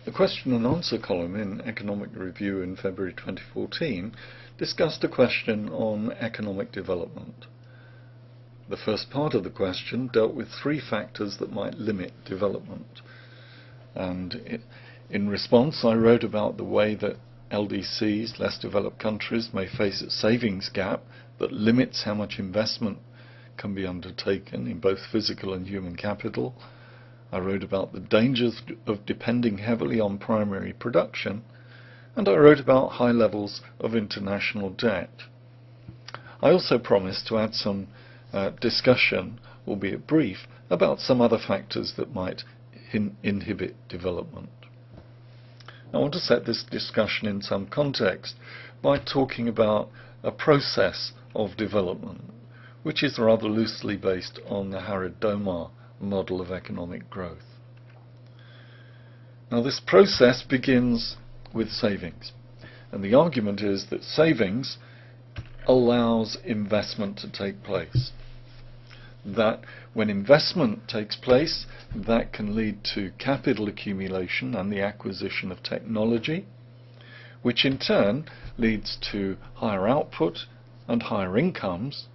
The question and answer column in Economic Review in February 2014 discussed a question on economic development. The first part of the question dealt with 3 factors that might limit development. And in response, I wrote about the way that LDCs, less developed countries, may face a savings gap that limits how much investment can be undertaken in both physical and human capital. I wrote about the dangers of depending heavily on primary production, and I wrote about high levels of international debt. I also promised to add some discussion, albeit brief, about some other factors that might inhibit development. I want to set this discussion in some context by talking about a process of development, which is rather loosely based on the Harrod-Domar model of economic growth. Now, this process begins with savings, and the argument is that savings allows investment to take place. That when investment takes place, that can lead to capital accumulation and the acquisition of technology, which in turn leads to higher output and higher incomes,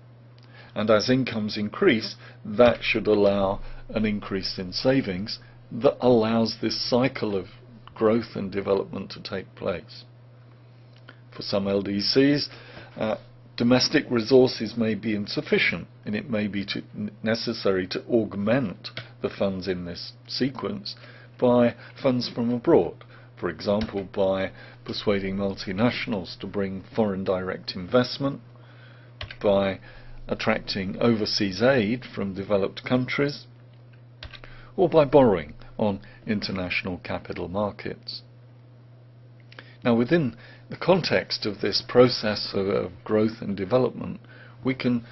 and as incomes increase, that should allow an increase in savings that allows this cycle of growth and development to take place. For some LDCs, domestic resources may be insufficient, and it may be necessary to augment the funds in this sequence by funds from abroad, for example by persuading multinationals to bring foreign direct investment, by attracting overseas aid from developed countries, or by borrowing on international capital markets. Now, within the context of this process of growth and development, we can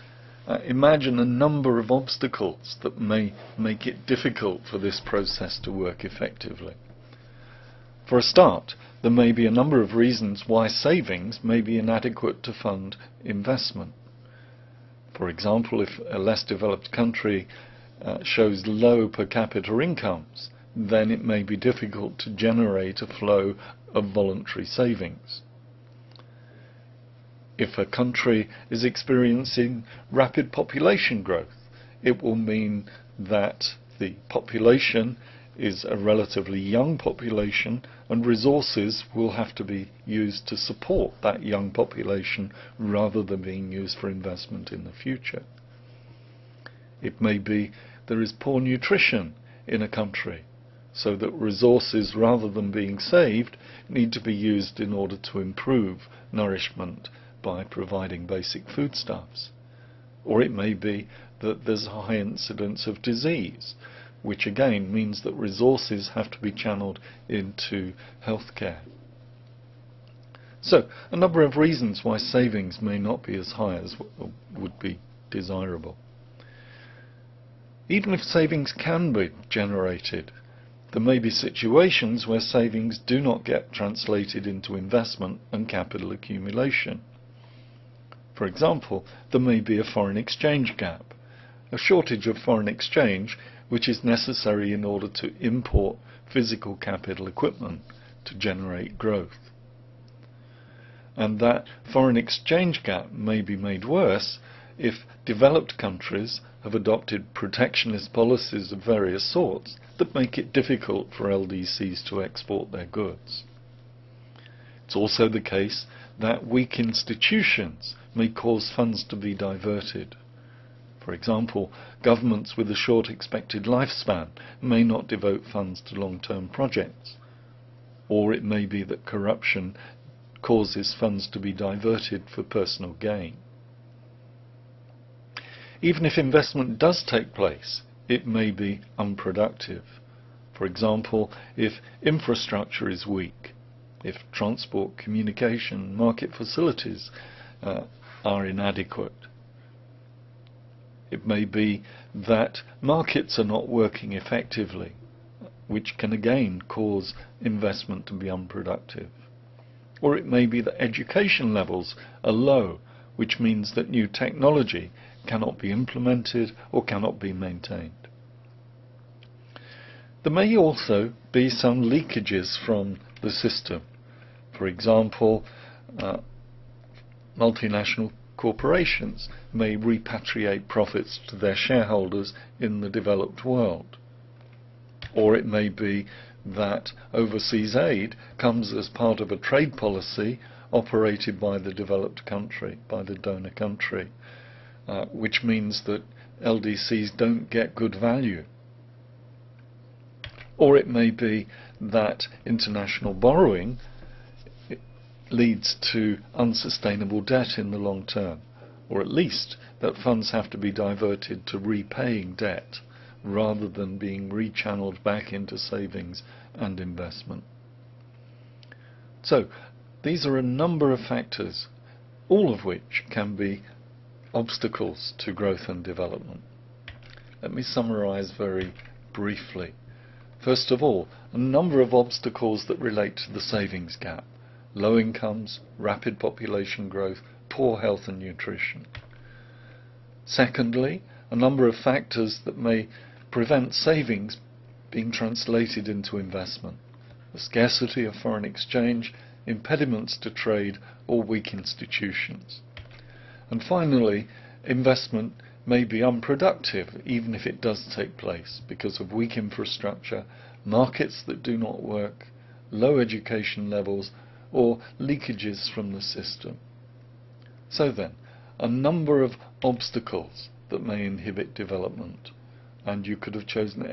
imagine a number of obstacles that may make it difficult for this process to work effectively. For a start, there may be a number of reasons why savings may be inadequate to fund investment. For example, if a less developed country shows low per capita incomes, then it may be difficult to generate a flow of voluntary savings. If a country is experiencing rapid population growth, it will mean that the population is a relatively young population, and resources will have to be used to support that young population rather than being used for investment in the future. It may be there is poor nutrition in a country, so that resources, rather than being saved, need to be used in order to improve nourishment by providing basic foodstuffs. Or it may be that there's a high incidence of disease, which again means that resources have to be channeled into healthcare. So, a number of reasons why savings may not be as high as would be desirable. Even if savings can be generated, there may be situations where savings do not get translated into investment and capital accumulation. For example, there may be a foreign exchange gap, a shortage of foreign exchange which is necessary in order to import physical capital equipment to generate growth. And that foreign exchange gap may be made worse if developed countries have adopted protectionist policies of various sorts that make it difficult for LDCs to export their goods. It's also the case that weak institutions may cause funds to be diverted. For example, governments with a short expected lifespan may not devote funds to long-term projects, or it may be that corruption causes funds to be diverted for personal gain. Even if investment does take place, it may be unproductive. For example, if infrastructure is weak, if transport, communication, market facilities are inadequate. It may be that markets are not working effectively, which can again cause investment to be unproductive. Or it may be that education levels are low, which means that new technology cannot be implemented or cannot be maintained. There may also be some leakages from the system. For example, multinational corporations may repatriate profits to their shareholders in the developed world. Or it may be that overseas aid comes as part of a trade policy operated by the developed country, by the donor country, which means that LDCs don't get good value. Or it may be that international borrowing leads to unsustainable debt in the long term, or at least that funds have to be diverted to repaying debt rather than being rechanneled back into savings and investment. So these are a number of factors, all of which can be obstacles to growth and development. Let me summarize very briefly. First of all, a number of obstacles that relate to the savings gap: low incomes, rapid population growth, poor health and nutrition. Secondly, a number of factors that may prevent savings being translated into investment: the scarcity of foreign exchange, impediments to trade, or weak institutions. And finally, investment may be unproductive even if it does take place because of weak infrastructure, markets that do not work, low education levels, or leakages from the system. So then, a number of obstacles that may inhibit development, and you could have chosen